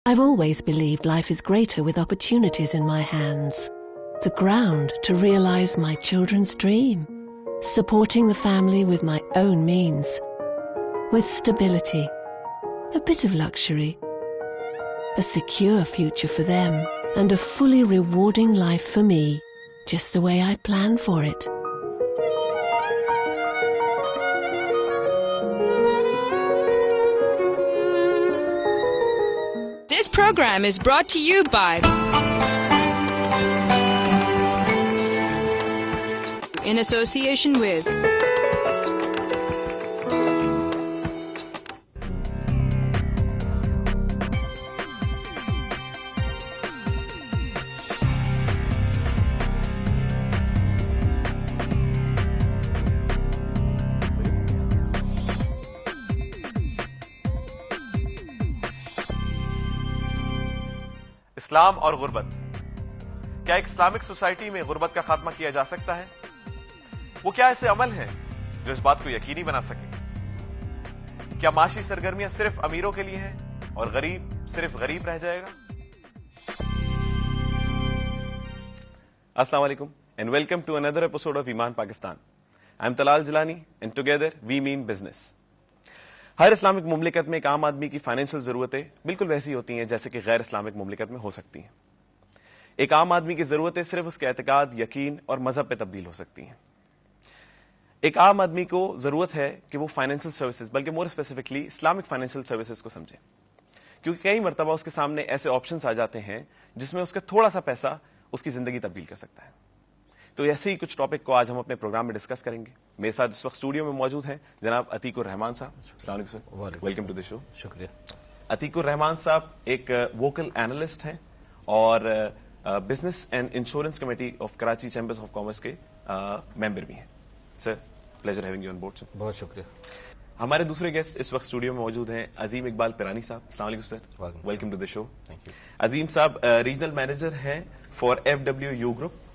I've always believed life is greater with opportunities in my hands. The ground to realize my children's dream. Supporting the family with my own means. With stability. A bit of luxury. A secure future for them. And a fully rewarding life for me. Just the way I planned for it. This program is brought to you by in association with اسلام اور غربت. کیا ایک Islamic society میں غربت کا خاتمہ کیا جا سکتا ہے؟ وہ کیا ایسے عمل ہیں جو اس بات کو یقینی بنا سکے؟ کیا معاشی سرگرمیاں صرف امیروں کے لیے ہیں اور غریب صرف غریب رہ جائے گا؟ السلام علیکم and welcome to another episode of ایمان Pakistan. I'm Talal Jilani and together we mean business. Hare Islamic مملکت میں ایک عام آدمی کی فائنینشیل ضرورتیں بالکل ویسی ہوتی ہیں جیسے کہ غیر اسلامک مملکت میں ہو سکتی ہیں. ایک عام آدمی کی ضرورتیں صرف اس کے اعتقاد، یقین اور مذہب پہ تبدیل ہو سکتی ہیں. ایک عام آدمی کو ضرورت ہے کہ وہ فائنینشیل سروسز، بلکہ more specifically Islamic financial services کو سمجھے، کیونکہ کئی مرتبہ اس کے سامنے ایسے آپشنس آ جاتے ہیں جس میں اس کا تھوڑا سا پیسہ اس کی زندگی تبدیل کر سکتا ہے. تو ایسے ہی کچھ ٹاپک کو آج ہم اپنے پروگرام میں ڈسکس کریں گے. میرے ساتھ اس وقت اسٹوڈیو میں موجود ہیں جناب عتیق الرحمان صاحب. السلام علیکم سر، ویلکم ٹو دی شو. شکریہ. عتیق الرحمان صاحب ایک ووکل اینالسٹ ہیں اور business and insurance committee of Karachi chambers of commerce کے ممبر بھی ہیں. Sir pleasure having you on board. Sir بہت شکریہ. ہمارے دوسرے گیسٹ اس وقت اسٹوڈیو میں موجود ہیں عظیم اقبال پیرانی صاحب. السلام علیکم سر، welcome to the show. Azeem صاحب ریجنل مینیجر ہیں فار FWU گروپ.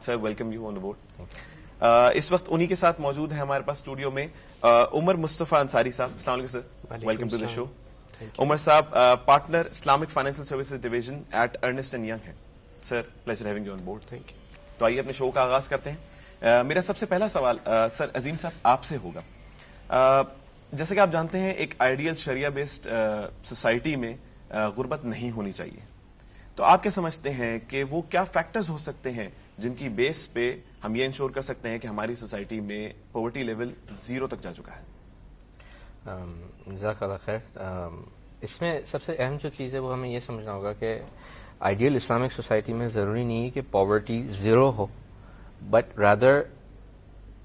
Sir welcome you on board. اس وقت انہی کے ساتھ موجود ہیں ہمارے پاس اسٹوڈیو میں عمر مصطفیٰ انصاری صاحب. السلام علیکم سر، welcome to the show. Umar صاحب partner Islamic financial services division at Ernst and Young ہیں. Sir pleasure having you on board. Thank you. تو آئیے اپنے شو کا آغاز کرتے ہیں. میرا سب سے پہلا سوال سر عظیم صاحب آپ سے ہوگا. جیسے کہ آپ جانتے ہیں ایک آئیڈیل شریعہ بیسڈ سوسائٹی میں غربت نہیں ہونی چاہیے. تو آپ کیا سمجھتے ہیں کہ وہ کیا فیکٹرز ہو سکتے ہیں جن کی بیس پہ ہم یہ انشور کر سکتے ہیں کہ ہماری سوسائٹی میں پاورٹی لیول 0 تک جا چکا ہے؟ جزاک اللہ خیر. اس میں سب سے اہم جو چیز ہے وہ ہمیں یہ سمجھنا ہوگا کہ آئیڈیل اسلامک سوسائٹی میں ضروری نہیں ہے کہ poverty 0 who, but rather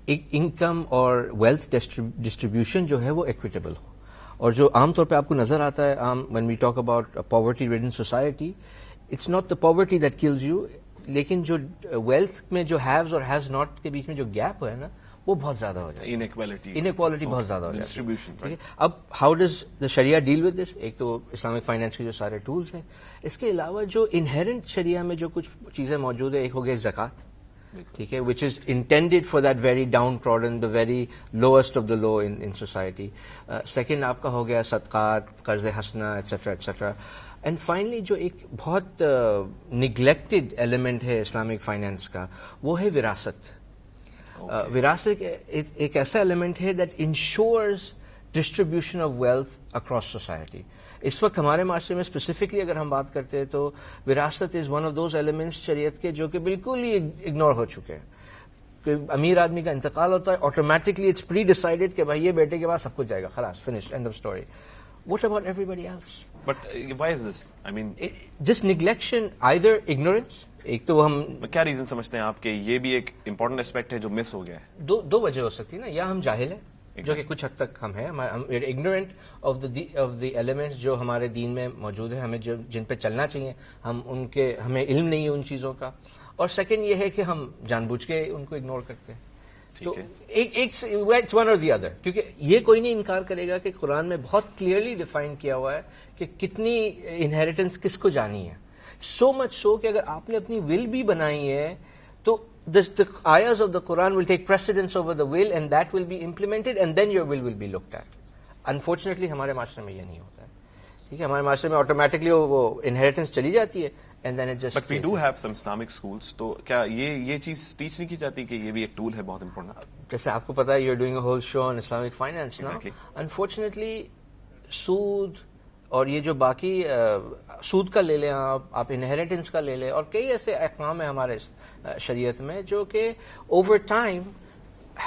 income اور ویلتھ ڈسٹریبیوشن جو ہے وہ ایکویٹیبل ہو. اور جو عام طور پہ آپ کو نظر آتا ہے when we talk about ppoverty ridden society, it's not the poverty that kills you, لیکن جو ویلتھ میں جو ہیوز اور ہیوز ناٹ کے بیچ میں جو گیپ ہے نا وہ بہت زیادہ ہو جاتا ہے. انیکوالٹی بہت زیادہ ہو جاتی ہے. اب how does the sharia deal with this? ایک تو اسلامک فائنینس کے جو سارے ٹولس ہیں، اس کے علاوہ جو انہیرنٹ شریعہ میں جو کچھ چیزیں موجود ہیں، ایک ہو گیا زکوٰۃ، ٹھیک ہے، which is intended for that very downtrodden, the very lowest of the low in society. Second آپ کا ہو گیا صدقات، قرض حسنہ ایٹسٹرا ایٹسٹرا. اینڈ فائنلی جو ایک بہت نگلیکٹڈ ایلیمنٹ ہے اسلامک فائنینس کا وہ ہے وراثت. وراثت ایک ایسا ایلیمنٹ ہے that ensures distribution of wealth across society. اس وقت ہمارے معاشرے میں اسپیسیفکلی اگر ہم بات کرتے ہیں تو وراثت از ون آف دوز ایلیمنٹس شریعت کے جو کہ بالکل ہی اگنور ہو چکے ہیں. کہ امیر آدمی کا انتقال ہوتا ہے آٹومیٹکلی اٹس پری ڈیسائیڈڈ کہ بھائی یہ بیٹے کے بعد سب کچھ جائے گا، خلاص finish and of story. What about everybody else? But why is this? I mean, just neglection, either ignorance. ایک تو ہم کیا ریزن سمجھتے ہیں آپ کہ یہ بھی ایک امپورٹنٹ اسپیکٹ ہے جو مس ہو گیا ہے؟ دو وجہ ہو سکتی ہے نا. یا ہم جاہل ہیں جو کہ کچھ حد تک ہم ہیں، اگنورینٹ آف دی ایلیمنٹس جو ہمارے دین میں موجود ہیں، ہمیں جن پہ چلنا چاہیے ہمیں علم نہیں ہے ان چیزوں کا. اور سیکنڈ یہ ہے کہ ہم جان بوجھ کے ان کو اگنور کرتے ہیں. تو ایک ون اور دی ادر، کیونکہ یہ کوئی نہیں انکار کرے گا کہ قرآن میں بہت کلیئرلی ڈیفائن کیا ہوا ہے کہ کتنی انہیریٹنس کس کو جانی ہے. سو مچ سو کہ اگر آپ نے اپنی ول بھی بنائی ہے تو the ayahs of the Quran will take precedence over the will and that will be implemented and then your will be looked at. Unfortunately ہمارے معاشرے میں یہ نہیں ہوتا ہے. ٹھیک ہے, ہمارے معاشرے میں آٹومیٹکلی وہ انہیریٹنس چلی جاتی ہے, and then it just. But we do have some Islamic schools, تو کیا یہ چیز ٹیچ نہیں کی جاتی کہ یہ بھی ایک ٹول ہے بہت امپورٹنٹ؟ جیسے آپ کو پتا ہے, you are doing a whole show on Islamic finance. Unfortunately سود اور یہ جو باقی سود کا لے لیں آپ انہیریٹنس کا لے لیں, اور کئی ایسے احکام ہیں ہمارے شریعت میں جو کہ over time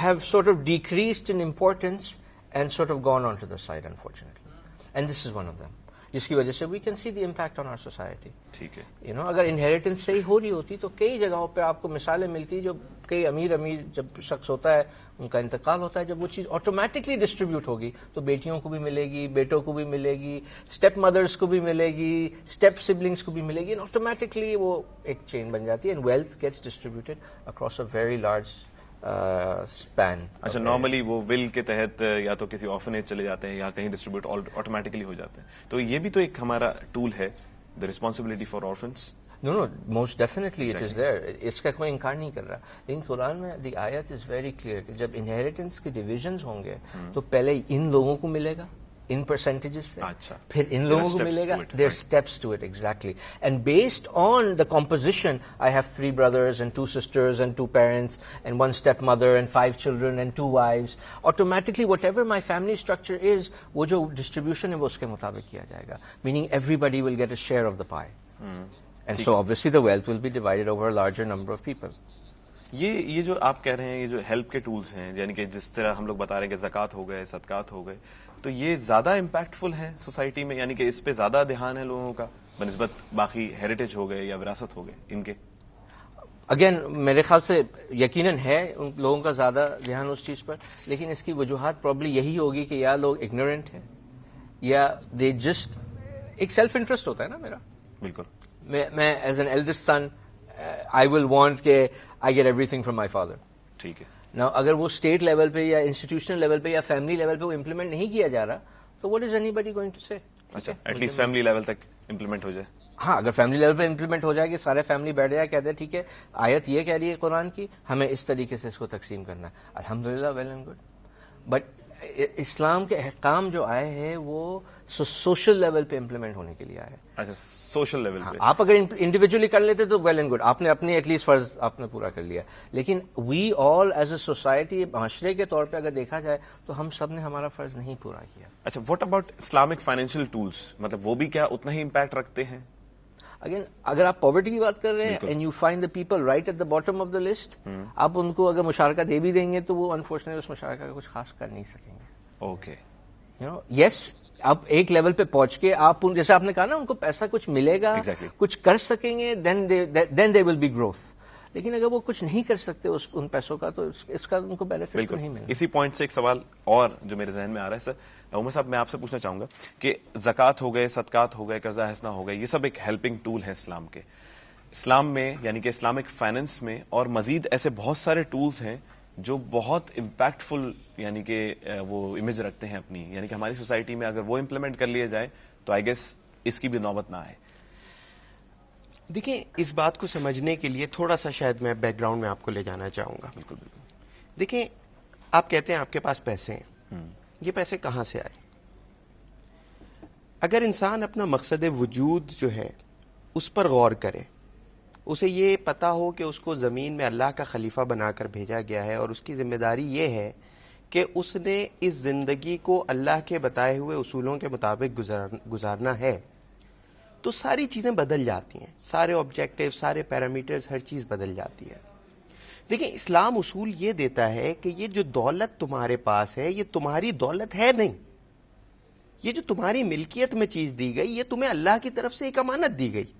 have sort of decreased in importance and sort of gone on to the side, unfortunately, and this is one of them, جس کی وجہ سے we can see the impact on our society. ٹھیک ہے, you know, اگر inheritance صحیح ہو رہی ہوتی تو کئی جگہوں پہ آپ کو مثالیں ملتی, جو کئی امیر جب شخص ہوتا ہے, ان کا انتقال ہوتا ہے, جب وہ چیز آٹومیٹکلی ڈسٹریبیوٹ ہوگی تو بیٹیوں کو بھی ملے گی, بیٹوں کو بھی ملے گی, اسٹیپ مدرس کو بھی ملے گی, اسٹیپ سبلنگس کو بھی ملے گی, اینڈ آٹومیٹکلی وہ ایک چین بن جاتی ہے, and wealth gets distributed across a very large span. اچھا, نارملی وہ ول کے تحت یا تو کسی آرفنیج چلے جاتے ہیں یا کہیں ڈسٹریبیوٹ آٹومیٹکلی ہو جاتے ہیں, تو یہ بھی تو ایک ہمارا ٹول ہے, the responsibility for orphans. No, most definitely it is there. اس کا کوئی انکار نہیں کر رہا, لیکن قرآن میں دی آیت از ویری کلیئر کہ جب انہیریٹنس کے ڈویژنز ہوں گے تو پہلے ان لوگوں کو ملے گا ان پرسنٹیجز سے, پھر ان لوگوں کو ملے گا, there steps to it, exactly, and based on the composition, I have 3 brothers and 2 sisters and 2 parents and 1 stepmother and 5 children and 2 wives, automatically whatever my family structure is, وہ جو ڈسٹریبیوشن ہے وہ اس کے مطابق کیا جائے گا, meaning everybody will get a share of the pie. And so obviously the wealth will be divided over a larger number of people. یہ جو آپ کہہ رہے ہیں, یہ جو ہیلپ کے ٹولز ہیں, یعنی کہ جس طرح ہم لوگ بتا رہے ہیں کہ زکوٰۃ ہو گئے, صدقات ہو گئے, تو یہ زیادہ امپیکٹفل ہیں سوسائٹی میں, یعنی کہ اس پہ زیادہ دھیان ہے لوگوں کا بنسبت باقی ہیریٹیج ہو گئے یا وراثت ہو گئے ان کے؟ اگین میرے خیال سے یقیناً ہے ان لوگوں کا زیادہ دھیان اس چیز پر, لیکن اس کی وجوہات پرابلی یہی ہوگی کہ یا لوگ اگنورینٹ ہیں یا دے جسٹ, ایک سیلف انٹرسٹ ہوتا ہے نا میرا. بالکل, میں as an eldest son I will want کہ I get everything from my father. ٹھیک ہے, نا اگر وہ اسٹیٹ لیول پہ یا انسٹیٹیوشنل لیول پہ یا فیملی لیول پہ وہ امپلیمنٹ نہیں کیا جا رہا تو what is anybody going to say. اچھا, ایٹ لیسٹ فیملی لیول تک امپلیمنٹ ہو جائے. ہاں, اگر فیملی لیول پہ امپلیمنٹ ہو جائے کہ سارے فیملی بیٹھ جائے, کہتے ہیں ٹھیک ہے آیت یہ کہہ رہی ہے قرآن کی, ہمیں اس طریقے سے اس کو تقسیم کرنا ہے, الحمدللہ, ویل اینڈ گڈ. بٹ اسلام کے احکام جو آئے ہیں وہ سوشل لیول پہ امپلیمنٹ ہونے کے لیے آئے. اچھا, سوشل لیول پہ آپ اگر انڈیویجولی کر لیتے تو ویل اینڈ گڈ, آپ نے اپنی ایٹ لیسٹ فرض آپ نے پورا کر لیا, لیکن وی آل ایز اے سوسائٹی, معاشرے کے طور پہ اگر دیکھا جائے تو ہم سب نے ہمارا فرض نہیں پورا کیا. اچھا, what about Islamic financial tools, مطلب وہ بھی کیا اتنا ہی امپیکٹ رکھتے ہیں؟ اگین اگر آپ پاورٹی کی بات کر رہے ہیں and you find the people right at the bottom of the list, آپ ان کو اگر مشارکہ دے بھی دیں گے تو وہ انفارچونیٹلی اس مشارکہ کا کچھ خاص کر نہیں سکیں گے. اوکے, یو نو, یس, آپ ایک لیول پہ پہنچ کے آپ جیسے آپ نے کہا نا ان کو پیسہ کچھ ملے گا, کچھ کر سکیں گے, دین دے ول بی گروتھ. لیکن اگر وہ کچھ نہیں کر سکتے ان پیسوں کا تو اس کا ان کو بینیفٹ نہیں ملے. اسی پوائنٹ سے ایک سوال اور جو میرے ذہن میں آ رہا ہے سر, عمر صاحب میں آپ سے پوچھنا چاہوں گا کہ زکوٰۃ ہو گئے, صدقات ہو گئے, قرضہ حسنہ ہو گئے, یہ سب ایک ہیلپنگ ٹول ہے اسلام کے. اسلام میں یعنی کہ اسلامک فائنینس میں اور مزید ایسے بہت سارے ٹولز ہیں جو بہت امپیکٹفل یعنی کہ وہ امیج رکھتے ہیں اپنی, یعنی کہ ہماری سوسائٹی میں اگر وہ امپلیمنٹ کر لیے جائے تو آئی گیس اس کی بھی نوبت نہ آئے. دیکھیں, اس بات کو سمجھنے کے لیے تھوڑا سا شاید میں بیک گراؤنڈ میں آپ کو لے جانا چاہوں گا. بالکل بالکل. دیکھیں, آپ کہتے ہیں آپ کے پاس پیسے ہیں, یہ پیسے کہاں سے آئے؟ اگر انسان اپنا مقصد وجود جو ہے اس پر غور کرے, اسے یہ پتا ہو کہ اس کو زمین میں اللہ کا خلیفہ بنا کر بھیجا گیا ہے اور اس کی ذمہ داری یہ ہے کہ اس نے اس زندگی کو اللہ کے بتائے ہوئے اصولوں کے مطابق گزارنا ہے, تو ساری چیزیں بدل جاتی ہیں, سارے آبجیکٹیو, سارے پیرامیٹرز, ہر چیز بدل جاتی ہے. دیکھیں, اسلام اصول یہ دیتا ہے کہ یہ جو دولت تمہارے پاس ہے یہ تمہاری دولت ہے نہیں, یہ جو تمہاری ملکیت میں چیز دی گئی یہ تمہیں اللہ کی طرف سے ایک امانت دی گئی,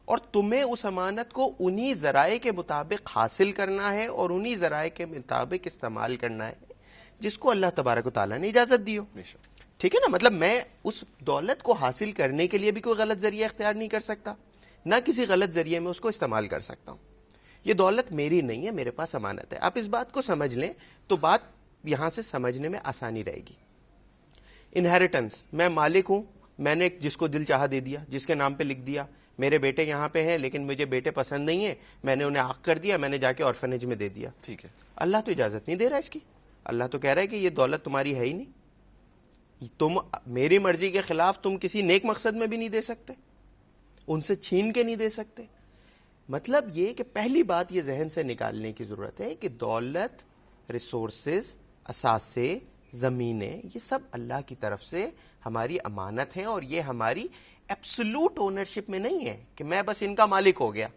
اور تمہیں اس امانت کو انہی ذرائع کے مطابق حاصل کرنا ہے اور انہی ذرائع کے مطابق استعمال کرنا ہے جس کو اللہ تبارک و تعالیٰ نے اجازت دی ہو. ٹھیک ہے نا, مطلب میں اس دولت کو حاصل کرنے کے لیے بھی کوئی غلط ذریعہ اختیار نہیں کر سکتا, نہ کسی غلط ذریعے میں اس کو استعمال کر سکتا ہوں. یہ دولت میری نہیں ہے, میرے پاس امانت ہے. آپ اس بات کو سمجھ لیں تو بات یہاں سے سمجھنے میں آسانی رہے گی. انہیریٹنس, میں مالک ہوں, میں نے جس کو دل چاہا دے دیا, جس کے نام پہ لکھ دیا, میرے بیٹے یہاں پہ ہیں لیکن مجھے بیٹے پسند نہیں ہیں, میں نے انہیں عاق کر دیا, میں نے جا کے آرفنیج میں دے دیا. ٹھیک ہے, اللہ تو اجازت نہیں دے رہا اس کی, اللہ تو کہہ رہا ہے کہ یہ دولت تمہاری ہے ہی نہیں, تم میری مرضی کے خلاف تم کسی نیک مقصد میں بھی نہیں دے سکتے, ان سے چھین کے نہیں دے سکتے. مطلب یہ کہ پہلی بات یہ ذہن سے نکالنے کی ضرورت ہے کہ دولت, ریسورسز, اثاثے, زمینیں, یہ سب اللہ کی طرف سے ہماری امانت ہیں, اور یہ ہماری ایبسولوٹ اونرشپ میں نہیں ہے کہ میں بس ان کا مالک ہو گیا.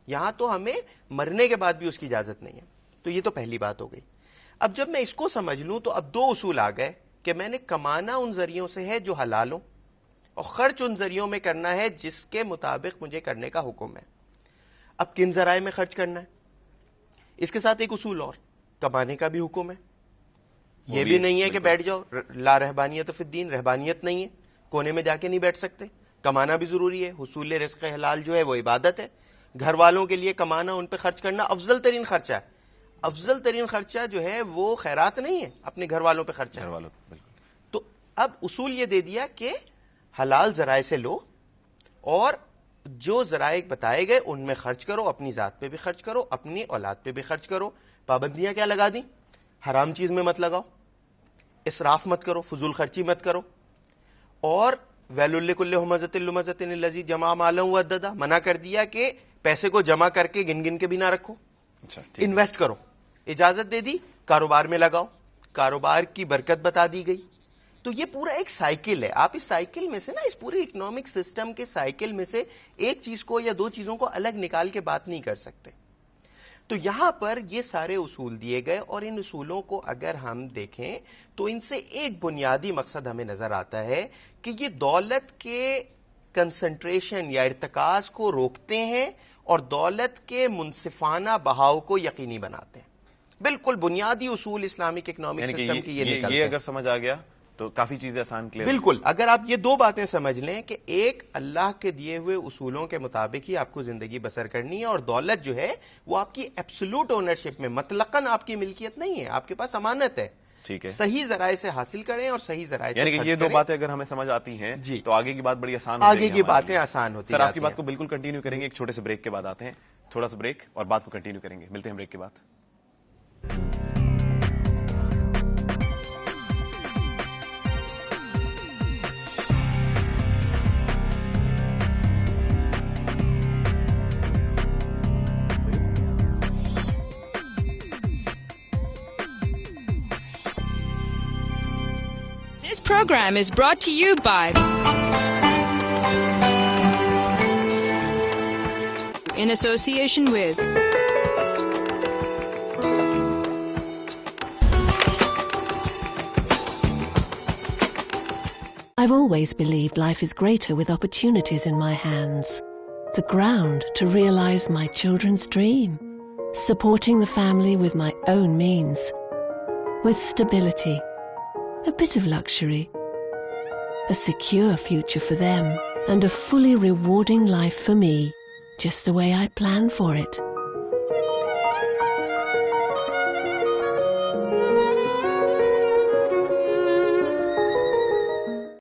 یہاں تو ہمیں مرنے کے بعد بھی اس کی اجازت نہیں ہے. تو یہ تو پہلی بات ہو گئی. اب جب میں اس کو سمجھ لوں تو اب دو اصول آ گئے کہ میں نے کمانا ان ذریعوں سے ہے جو حلال ہوں, اور خرچ ان ذریعوں میں کرنا ہے جس کے مطابق مجھے کرنے کا حکم ہے. اب کن ذرائع میں خرچ کرنا ہے, اس کے ساتھ ایک اصول اور, کمانے کا بھی حکم ہے. یہ بھی نہیں ہے کہ بیٹھ جاؤ, لا رہبانیت فی الدین, رہبانیت نہیں ہے, کونے میں جا کے نہیں بیٹھ سکتے, کمانا بھی ضروری ہے. حصول رزق حلال جو ہے وہ عبادت ہے. گھر والوں کے لیے کمانا, ان پہ خرچ کرنا افضل ترین خرچہ ہے. افضل ترین خرچہ جو ہے وہ خیرات نہیں ہے, اپنے گھر والوں پہ خرچہ ہے. تو اب اصول یہ دے دیا کہ حلال ذرائع سے لو, اور جو ذرائع بتائے گئے ان میں خرچ کرو, اپنی ذات پہ بھی خرچ کرو, اپنی اولاد پہ بھی خرچ کرو. پابندیاں کیا لگا دیں؟ حرام چیز میں مت لگاؤ, اسراف مت کرو, فضول خرچی مت کرو, اور ویل لکل ہمزۃ لمزۃ الذی جمع مالا وعددہ, منع کر دیا کہ پیسے کو جمع کر کے گن گن کے بھی نہ رکھو, انویسٹ کرو. اجازت دے دی, کاروبار میں لگاؤ, کاروبار کی برکت بتا دی گئی. تو یہ پورا ایک سائیکل ہے. آپ اس سائیکل میں سے نا, اس پورے اکنامک سسٹم کے سائیکل میں سے ایک چیز کو یا دو چیزوں کو الگ نکال کے بات نہیں کر سکتے. تو یہاں پر یہ سارے اصول دیے گئے, اور ان اصولوں کو اگر ہم دیکھیں تو ان سے ایک بنیادی مقصد ہمیں نظر آتا ہے کہ یہ دولت کے کنسنٹریشن یا ارتکاز کو روکتے ہیں اور دولت کے منصفانہ بہاؤ کو یقینی بناتے ہیں. بالکل بنیادی اصول اسلامک اکنامک سسٹم کی یہ نکلتے ہیں. یہ اگر سمجھ آ گیا تو کافی چیزیں آسان کلیئر. بالکل, اگر آپ یہ دو باتیں سمجھ لیں کہ ایک, اللہ کے دیے ہوئے اصولوں کے مطابق ہی آپ کو زندگی بسر کرنی ہے, اور دولت جو ہے وہ آپ کی ایبسولوٹ اونرشپ میں, مطلقاً آپ کی ملکیت نہیں ہے, آپ کے پاس امانت ہے. ٹھیک ہے, صحیح ذرائع سے حاصل کریں اور صحیح ذرائع سے, یعنی کہ یہ دو باتیں اگر ہمیں سمجھ آتی ہیں جی, تو آگے کی بات بڑی آسان آگے کی باتیں آسان ہوتی ہیں. سر آپ کی بات کو بالکل کنٹینیو کریں گے, ایک چھوٹے سے بریک کے بعد آتے ہیں, تھوڑا سا بریک اور بات کو کنٹینیو کریں گے. ملتے ہیں بریک کے بعد. This program is brought to you by in association with I've always believed life is greater with opportunities in my hands. The ground to realize my children's dream. Supporting the family with my own means. With stability. A bit of luxury. A secure future for them. And a fully rewarding life for me. Just the way I planned for it.